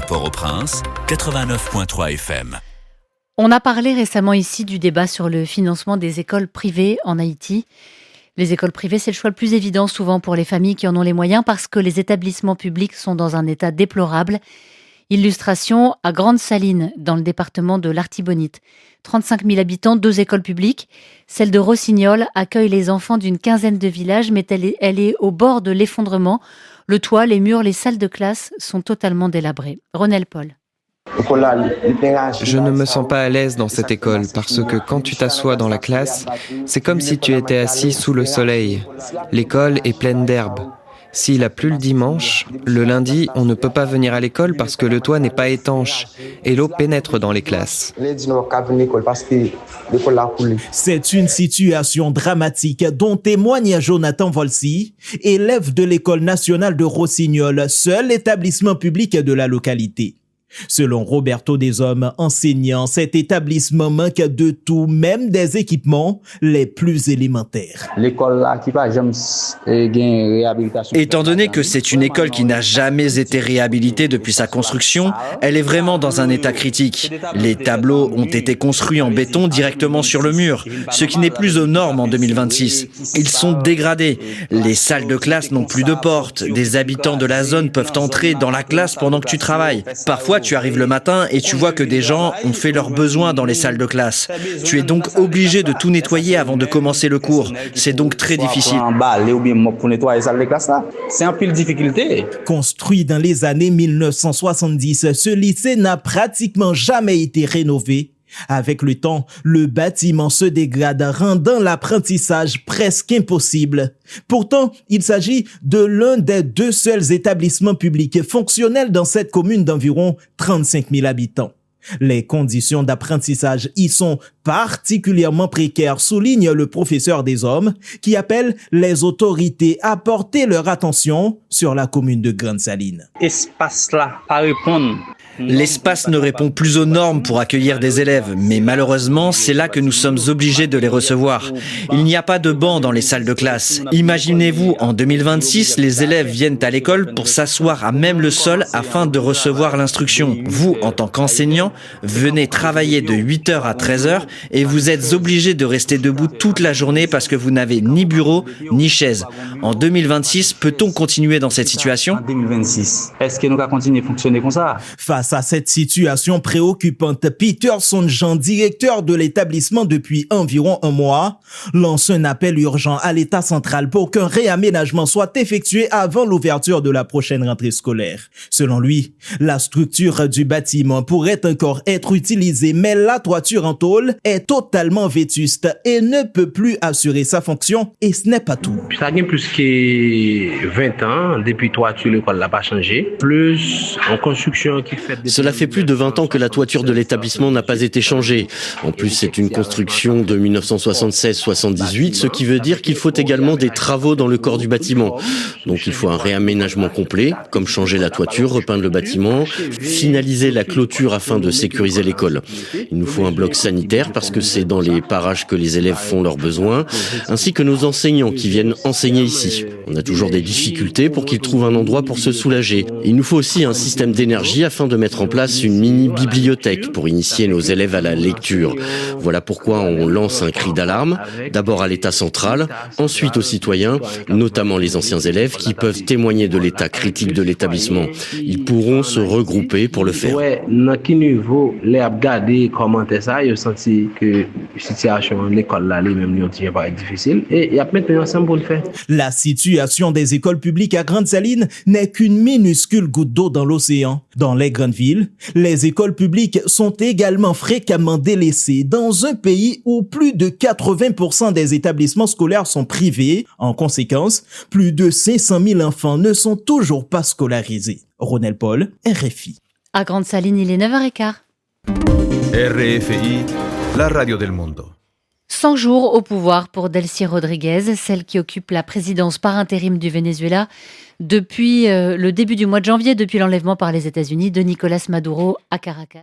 à Port-au-Prince, 89.3 FM. On a parlé récemment ici du débat sur le financement des écoles privées en Haïti. Les écoles privées, c'est le choix le plus évident souvent pour les familles qui en ont les moyens parce que les établissements publics sont dans un état déplorable. Illustration à Grande-Saline, dans le département de l'Artibonite. 35 000 habitants, 2 écoles publiques. Celle de Rossignol accueille les enfants d'une quinzaine de villages, mais elle est au bord de l'effondrement. Le toit, les murs, les salles de classe sont totalement délabrées. Ronel Paul. Je ne me sens pas à l'aise dans cette école parce que quand tu t'assois dans la classe, c'est comme si tu étais assis sous le soleil. L'école est pleine d'herbe. S'il a plu le dimanche, le lundi, on ne peut pas venir à l'école parce que le toit n'est pas étanche et l'eau pénètre dans les classes. C'est une situation dramatique dont témoigne Jonathan Volsi, élève de l'école nationale de Rossignol, seul établissement public de la localité. Selon Roberto Deshommes, enseignant, cet établissement manque de tout, même des équipements les plus élémentaires. Étant donné que c'est une école qui n'a jamais été réhabilitée depuis sa construction, elle est vraiment dans un état critique. Les tableaux ont été construits en béton directement sur le mur, ce qui n'est plus aux normes en 2026. Ils sont dégradés. Les salles de classe n'ont plus de portes. Des habitants de la zone peuvent entrer dans la classe pendant que tu travailles. Parfois, tu arrives le matin et tu vois que des gens ont fait leurs besoins dans les salles de classe. Tu es donc obligé de tout nettoyer avant de commencer le cours. C'est donc très difficile. C'est un peu de difficulté. Construit dans les années 1970, ce lycée n'a pratiquement jamais été rénové. Avec le temps, le bâtiment se dégrade, rendant l'apprentissage presque impossible. Pourtant, il s'agit de l'un des 2 seuls établissements publics fonctionnels dans cette commune d'environ 35 000 habitants. Les conditions d'apprentissage y sont particulièrement précaires, souligne le professeur Deshommes, qui appelle les autorités à porter leur attention sur la commune de Grande-Saline. L'espace ne répond plus aux normes pour accueillir des élèves, mais malheureusement, c'est là que nous sommes obligés de les recevoir. Il n'y a pas de bancs dans les salles de classe. Imaginez-vous, en 2026, les élèves viennent à l'école pour s'asseoir à même le sol afin de recevoir l'instruction. Vous, en tant qu'enseignant, venez travailler de 8h à 13h et vous êtes obligés de rester debout toute la journée parce que vous n'avez ni bureau ni chaise. En 2026, peut-on continuer dans cette situation ? En 2026, est-ce que nous allons continuer à fonctionner comme ça ? Face à cette situation préoccupante, Peter Sonjean, directeur de l'établissement depuis environ un mois, lance un appel urgent à l'État central pour qu'un réaménagement soit effectué avant l'ouverture de la prochaine rentrée scolaire. Selon lui, la structure du bâtiment pourrait encore être utilisée, mais la toiture en tôle est totalement vétuste et ne peut plus assurer sa fonction, et ce n'est pas tout. Ça a plus que 20 ans, depuis toiture, l'école n'a pas changé. Plus en construction qui fait... Cela fait plus de 20 ans que la toiture de l'établissement n'a pas été changée. En plus, c'est une construction de 1976-78, ce qui veut dire qu'il faut également des travaux dans le corps du bâtiment. Donc il faut un réaménagement complet, comme changer la toiture, repeindre le bâtiment, finaliser la clôture afin de sécuriser l'école. Il nous faut un bloc sanitaire parce que c'est dans les parages que les élèves font leurs besoins, ainsi que nos enseignants qui viennent enseigner ici. On a toujours des difficultés pour qu'ils trouvent un endroit pour se soulager. Il nous faut aussi un système d'énergie afin de mettre en place une mini-bibliothèque pour initier nos élèves à la lecture. Voilà pourquoi on lance un cri d'alarme, d'abord à l'État central, ensuite aux citoyens, notamment les anciens élèves qui peuvent témoigner de l'état critique de l'établissement. Ils pourront se regrouper pour le faire. Dans quel niveau les regarder commenter ça, ils ont senti que la situation de l'école là, même lui ont pas difficile et il y a maintenant ensemble pour le faire. La situation des écoles publiques à Grande-Saline n'est qu'une minuscule goutte d'eau dans l'océan. Dans les grandes villes, les écoles publiques sont également fréquemment délaissées dans un pays où plus de 80% des établissements scolaires sont privés. En conséquence, plus de 500 000 enfants ne sont toujours pas scolarisés. Ronel Paul, RFI. À Grande-Saline, il est 9h15. RFI, la radio del mundo. 100 jours au pouvoir pour Delcy Rodriguez, celle qui occupe la présidence par intérim du Venezuela depuis le début du mois de janvier, depuis l'enlèvement par les États-Unis de Nicolás Maduro à Caracas.